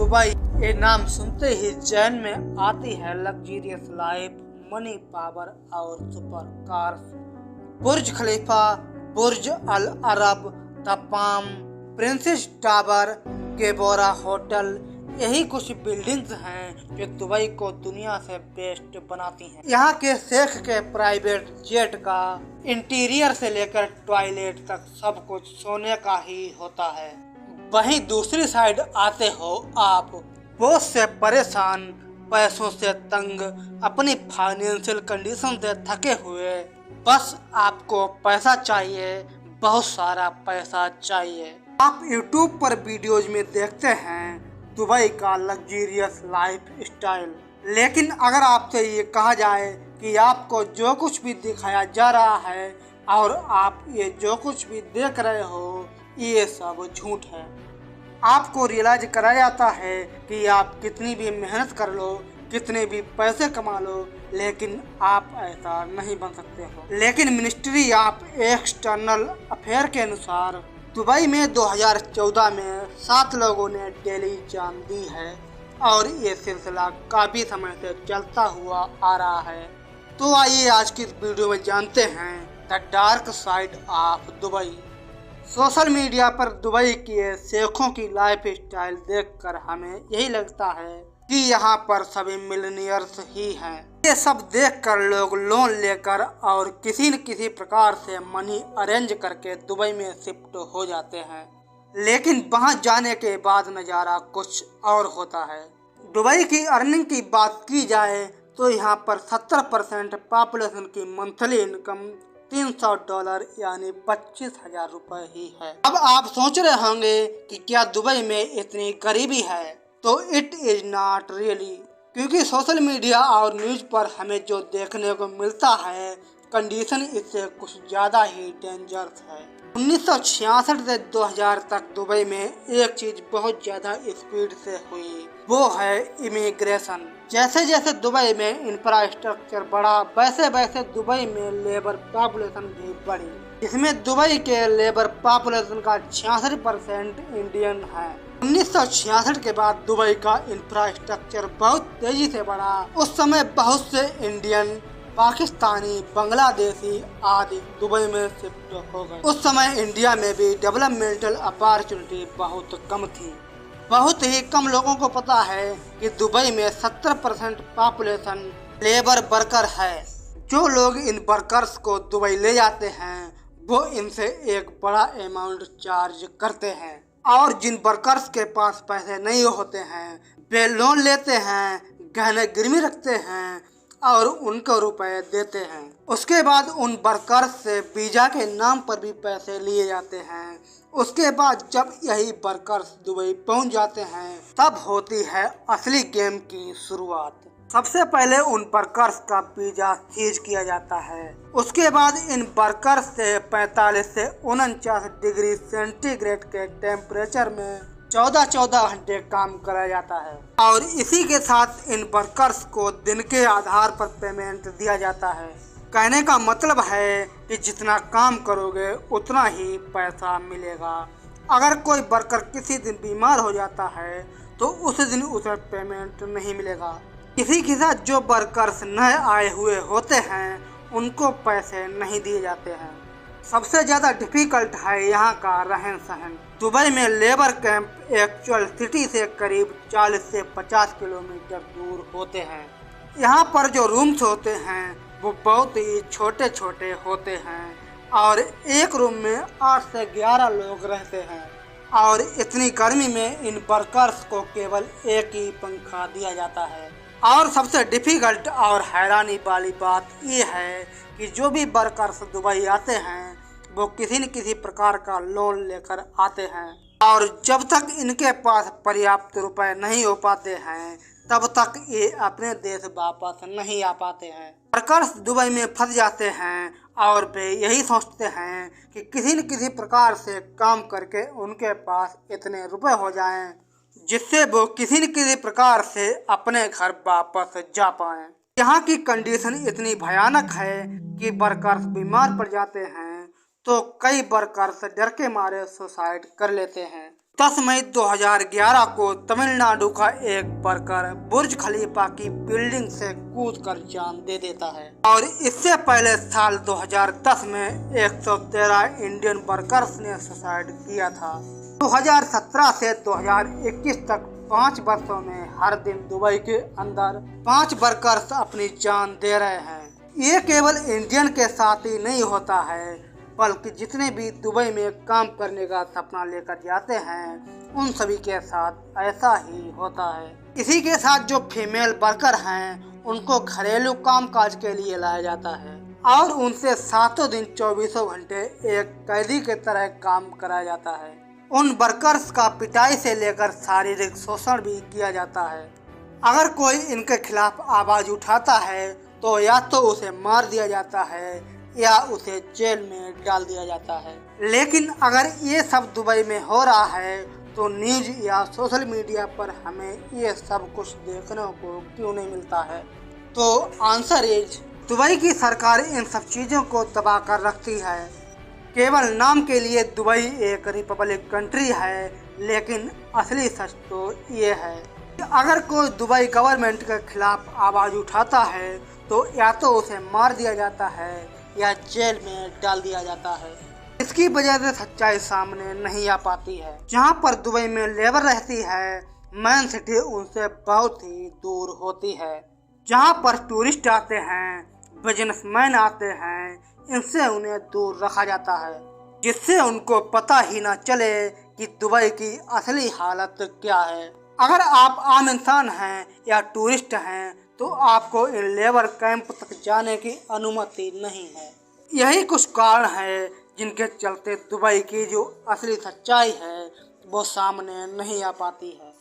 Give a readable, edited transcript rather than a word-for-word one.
Dubai ये नाम सुनते ही जहन में आती है लग्जरियस लाइफ, मनी पावर और super cars. Burj Khalifa, Burj Al Arab, the Palm, Princess Tower, गेबोरा होटल, यही कुछ बिल्डिंग्स हैं जो दुबई को दुनिया से बेस्ट बनाती हैं। यहाँ के शेख के प्राइवेट जेट का इंटीरियर से लेकर टॉयलेट तक सब कुछ सोने का ही होता है। वहीं दूसरी साइड आते हो आप, बोझ से परेशान, पैसों से तंग, अपनी फाइनेंशियल कंडीशन से थके हुए, बस आपको पैसा चाहिए, बहुत सारा पैसा चाहिए। आप YouTube पर वीडियोज में देखते हैं दुबई का लग्जरियस लाइफ स्टाइल, लेकिन अगर आपसे ये कहा जाए कि आपको जो कुछ भी दिखाया जा रहा है और आप ये जो कुछ भी देख रहे हो ये सब झूठ है, आपको रियलाइज कराया जाता है कि आप कितनी भी मेहनत कर लो, कितने भी पैसे कमा लो, लेकिन आप ऐसा नहीं बन सकते हो। लेकिन मिनिस्ट्री ऑफ एक्सटर्नल अफेयर के अनुसार दुबई में 2014 में 7 लोगों ने डेली जान दी है और ये सिलसिला काफ़ी समय से चलता हुआ आ रहा है। तो आइए आज की इस वीडियो में जानते हैं the dark side of Dubai. Social media पर दुबई के शेखों की लाइफ स्टाइल देखकर हमें यही लगता है कि यहाँ पर सभी मिलियनियर्स ही हैं। ये सब देखकर लोग लोन लेकर और किसी न किसी प्रकार से मनी अरेंज करके दुबई में शिफ्ट हो जाते हैं, लेकिन वहाँ जाने के बाद नज़ारा कुछ और होता है। दुबई की अर्निंग की बात की जाए तो यहाँ पर 70% पॉपुलेशन की मंथली इनकम $300 यानी 25,000 रुपये ही है। अब आप सोच रहे होंगे कि क्या दुबई में इतनी गरीबी है, तो इट इज नॉट रियली, क्योंकि सोशल मीडिया और न्यूज पर हमें जो देखने को मिलता है कंडीशन इससे कुछ ज़्यादा ही डेंजरस है। 1966 से 2000 तक दुबई में एक चीज बहुत ज़्यादा स्पीड से हुई, वो है इमिग्रेशन। जैसे जैसे दुबई में इंफ्रास्ट्रक्चर बढ़ा वैसे वैसे दुबई में लेबर पॉपुलेशन भी बढ़ी। इसमें दुबई के लेबर पॉपुलेशन का 66% इंडियन है। 1966 के बाद दुबई का इंफ्रास्ट्रक्चर बहुत तेजी से बढ़ा। उस समय बहुत से इंडियन, पाकिस्तानी, बांग्लादेशी आदि दुबई में शिफ्ट हो गए। उस समय इंडिया में भी डेवलपमेंटल अपॉर्चुनिटी बहुत कम थी। बहुत ही कम लोगों को पता है कि दुबई में 70% पॉपुलेशन लेबर वर्कर है। जो लोग इन वर्कर्स को दुबई ले जाते हैं वो इनसे एक बड़ा अमाउंट चार्ज करते हैं, और जिन वर्कर्स के पास पैसे नहीं होते हैं वे लोन लेते हैं, गहने गिरवी रखते हैं और उनको रुपए देते हैं। उसके बाद उन वर्कर्स से वीजा के नाम पर भी पैसे लिए जाते हैं। उसके बाद जब यही वर्कर्स दुबई पहुंच जाते हैं तब होती है असली गेम की शुरुआत। सबसे पहले उन वर्कर्स का वीजा सीज किया जाता है। उसके बाद इन वर्कर्स से 45 से 49 डिग्री सेंटीग्रेड के टेम्परेचर में 14 घंटे काम कराया जाता है, और इसी के साथ इन वर्कर्स को दिन के आधार पर पेमेंट दिया जाता है। कहने का मतलब है कि जितना काम करोगे उतना ही पैसा मिलेगा। अगर कोई वर्कर किसी दिन बीमार हो जाता है तो उस दिन उसे पेमेंट नहीं मिलेगा। इसी के साथ जो वर्कर्स नए आए हुए होते हैं उनको पैसे नहीं दिए जाते हैं। सबसे ज़्यादा डिफिकल्ट है यहाँ का रहन सहन। दुबई में लेबर कैंप एक्चुअल सिटी से करीब 40 से 50 किलोमीटर दूर होते हैं। यहाँ पर जो रूम्स होते हैं वो बहुत ही छोटे छोटे होते हैं और एक रूम में 8 से 11 लोग रहते हैं, और इतनी गर्मी में इन वर्कर्स को केवल एक ही पंखा दिया जाता है। और सबसे डिफिकल्ट और हैरानी वाली बात ये है कि जो भी वर्कर्स दुबई आते हैं वो किसी न किसी प्रकार का लोन लेकर आते हैं, और जब तक इनके पास पर्याप्त रुपए नहीं हो पाते हैं तब तक ये अपने देश वापस नहीं आ पाते हैं। वर्कर्स दुबई में फंस जाते हैं और वे यही सोचते हैं कि किसी न किसी प्रकार से काम करके उनके पास इतने रुपए हो जाएं जिससे वो किसी न किसी प्रकार से अपने घर वापस जा पाएं। यहाँ की कंडीशन इतनी भयानक है कि वर्कर्स बीमार पड़ जाते हैं तो कई वर्कर्स डर के मारे सुसाइड कर लेते हैं। 10 मई 2011 को तमिलनाडु का एक वर्कर बुर्ज खलीफा की बिल्डिंग से कूदकर जान दे देता है और इससे पहले साल 2010 में 113 इंडियन वर्कर्स ने सुसाइड किया था। 2017 से 2021 तक 5 वर्षों में हर दिन दुबई के अंदर 5 वर्कर्स अपनी जान दे रहे हैं। ये केवल इंडियन के साथ ही नहीं होता है, बल्कि जितने भी दुबई में काम करने का सपना लेकर जाते हैं उन सभी के साथ ऐसा ही होता है। इसी के साथ जो फीमेल वर्कर हैं उनको घरेलू कामकाज के लिए लाया जाता है और उनसे 7 दिन 24 घंटे एक कैदी के तरह काम कराया जाता है। उन वर्कर्स का पिटाई से लेकर शारीरिक शोषण भी किया जाता है। अगर कोई इनके खिलाफ आवाज उठाता है तो या तो उसे मार दिया जाता है या उसे जेल में डाल दिया जाता है। लेकिन अगर ये सब दुबई में हो रहा है तो न्यूज या सोशल मीडिया पर हमें ये सब कुछ देखने को क्यों नहीं मिलता है? तो आंसर इज दुबई की सरकार इन सब चीज़ों को दबा कर रखती है। केवल नाम के लिए दुबई एक रिपब्लिक कंट्री है, लेकिन असली सच तो ये है अगर कोई दुबई गवर्नमेंट के खिलाफ आवाज़ उठाता है तो या तो उसे मार दिया जाता है या जेल में डाल दिया जाता है। इसकी वजह से सच्चाई सामने नहीं आ पाती है। जहां पर दुबई में लेबर रहती है, मेन सिटी उनसे बहुत ही दूर होती है। जहां पर टूरिस्ट आते हैं, बिजनेसमैन आते हैं, इनसे उन्हें दूर रखा जाता है, जिससे उनको पता ही ना चले कि दुबई की असली हालत क्या है। अगर आप आम इंसान हैं या टूरिस्ट हैं तो आपको इन लेबर कैंप तक जाने की अनुमति नहीं है। यही कुछ कारण है जिनके चलते दुबई की जो असली सच्चाई है वो सामने नहीं आ पाती है।